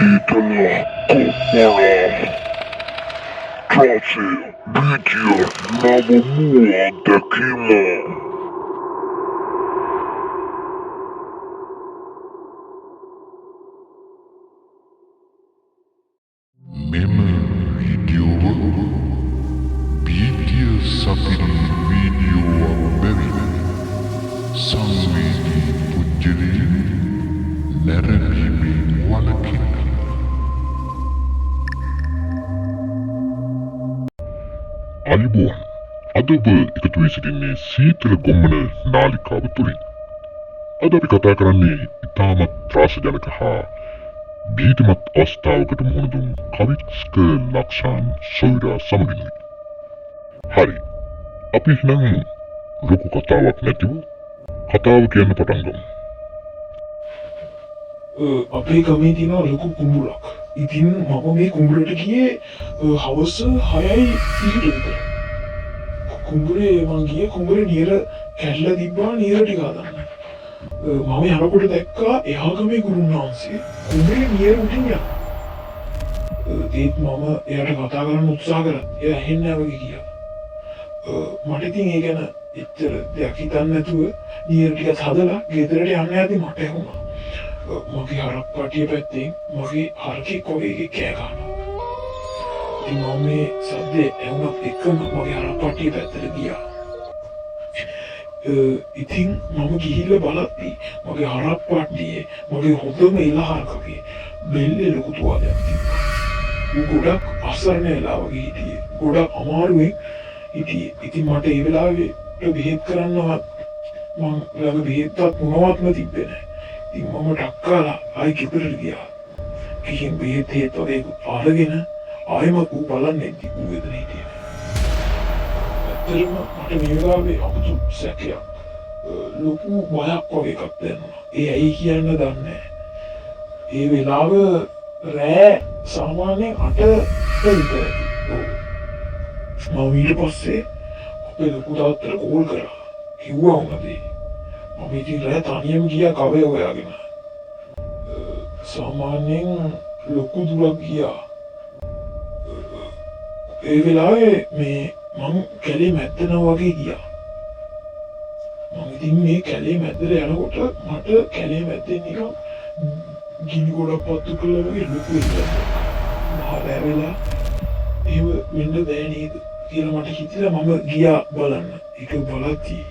Şiitala, kopara, trase, bitiya, navamua dakima. මෙම වීඩියෝව බීතිය සපිරි වීඩියෝවක් බැවින් සංවේදී පුද්ගලයන් නැරඹීමෙන් වළකින්න. අයිබෝන් අද ඔබ එකතු වී සිටින්නේ සීතල ගොම්මන නාලිකාව තුළින්. අද අපි කතා කරන්නේ ඉතාමත් ත්‍රාසජනක හා බීතිමත් අවස්ථාවකට මුහුණ දුන් කවිස්ක ලක්ෂාන් සොයිරා සමගිනුයි. හරි, අපි නම් ලොකු කතාවක් නැතිව කතාව කියන්න පටන් ගමු. අපේ ගමේ තියෙනවා ලොකු කුඹුරක්. ඉතින් මම මේ කුඹුරට ගියේ හවස 6යි විතර. කුඹුරේ මං ගියේ කුඹුරේ නියර කැල්ල තිබ්බා නියර ටික හදන්න. මම යනකොට දැක්කා එහා ගමේ ගුරුන් වහන්සේ කුඹුරේ නියර උඩින් යනවා. ඒත් මම එයාට කතා කරන්න උත්සාහ කරා. එයා ඇහෙන්නේ නැහැ වගේ කියා. මට ඉතින් ඒ ගැන එච්චර දෙයක් හිතන්න නැතුව නියර ටිකක් හදලා ගෙදරට යන්න යද්දි මට ඇහුණා. මගේ හරක් පාටිය පැත්තෙන් මගේ හරකෙක් වගේ කෑ ගන්නවා. ඉතින් මම මේ සද්දේ ඇහුණත් එක්කම මගේ හරක් පාටිය පැත්තට ගියා. ඉතින් මම ගිහිල්ලා බලද්දි මගේ හරක් පාටියේ මගේ හොඳම ඉලහරකගේ බෙල්ලේ ලොකු තුවාලයක් තිබ්බා. ඌ ගොඩක් අසරණ වෙලා වගේ හිටියේ. ගොඩක් අමාරුවෙන් හිටියේ. ඉතින් මට ඒ වෙලාවේ බෙහෙත් කරන්නවත් මං ළඟ බෙහෙත්වත් මොනවත්ම තිබ්බේ නැහැ. ඉතින් මම ටක්කාලා ආයි ගෙදරට ගියා. ගිහින් බෙහෙත් හේත් වගේ අරගෙන ආයෙමත් ඌ බලන්නේ ඌ එතන හිටියේ. ඇත්තටම මට මේ වෙලාවේ අමුතු සැකයක් ලොකු බයක් වගේ එකක් දැනුණා. ඒ ඇයි කියන්න දන්නේ නැහැ. ඒ වෙලාව රෑ සාමාන්‍යයෙන් 8ට විතර. මම ඊට පස්සේ අපේ ලොකු තාත්තට කෝල් කරා. කිව්වා උනදී. මම ඉතින් රෑ තනියම ගියා කවය හොයාගෙන. සාමාන්‍යයෙන් ලොකු දුරක් ගියා. ඒ වෙලාවේ මේ මම කැලේ මැද්දනවා වගේ ගියා. මම ඉතින් මේ කැලේ මැද්දට යනකොට මට කැලේ මැද්දෙන් නිකන් ගිනි ගොඩක් පත්තු කළා වගේ ලොකු එකක්. මහා රෑ වෙලා එහෙම වෙන්න බෑ නේද කියලා මට හිතිලා මම ගියා බලන්න. ඒක බලද්දී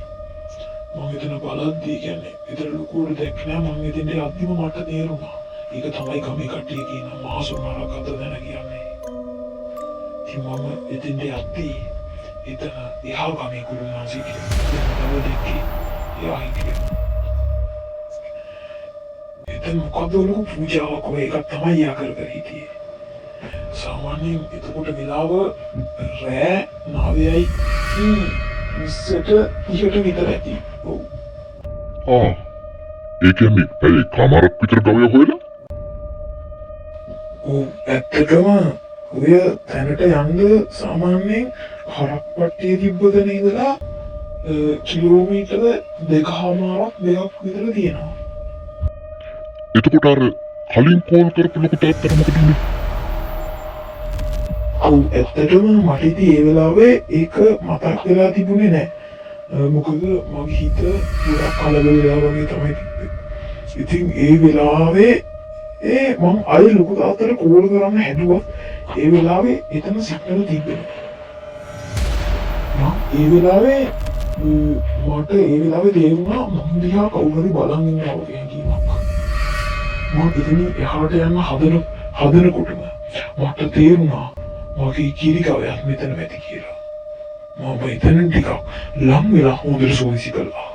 මම එතන බලද්දී කියන්නේ එතන ලොකුවට දැක්කේ නෑ. මම එතෙන්ට අද්දිම මට තේරුණා. ඒක තමයි ගමේ කට්ටිය කියන මහසුමාරක් අත දැන කියන්නේ. ඉතින් මම එතෙන්ට යද්දී එතන එහා ගමේ ගුරුනාන්සේ කියලා මම දැක්කේ. එයා හිටියා. එතන මොකද ලොකු පූජාවක් වගේ එකක් තමයි යා කර හිටියේ. සාමාන්‍යයෙන් එතකොට වෙලාව රෑ 9යි 20ට විතර ඇති. ඔව්. ඒ කියන්නේ පැය කමාරක් විතර ගවය හොයලා? ඔව් ඇත්තටම ඔය තැනට යන්න සාමාන්‍යයෙන් හරක් පට්ටියේ තිබ්බතන ඉඳලා කිලෝමීටර 2.5ක් විතර තියෙනවා. එතකොට අර කලින් කෝල් කරපු ලොකු තාත්තට මොකද උනේ? ඔව් ඇත්තටම මට ඉතින් ඒ වෙලාවේ ඒක මතක් වෙලා තිබුණේ නැහැ. මොකද මගේ හිත ගොඩක් කලබල වෙලා වගේ තමයි තිබ්බේ. ඉතින් ඒ වෙලාවේ මම අය ලොකු තාත්තට කෝල් කරන්න හැදුවත් ඒ වෙලාවේ එතන සිග්නල් තිබ්බේ නැහැ. ඒ වෙලාවේ මට තේරුණා මම දිහා කවුරු හරි බලන් ඉන්නවා වගේ හැඟීමක්. මම ඉතින් එහාට යන්න හදනකොටම මට තේරුණා මගේ කිරිකවයක් මෙතන වැටි කියලා. මම එතන ටිකක් ලං වෙලා හොඳට සෝදිසි කළා.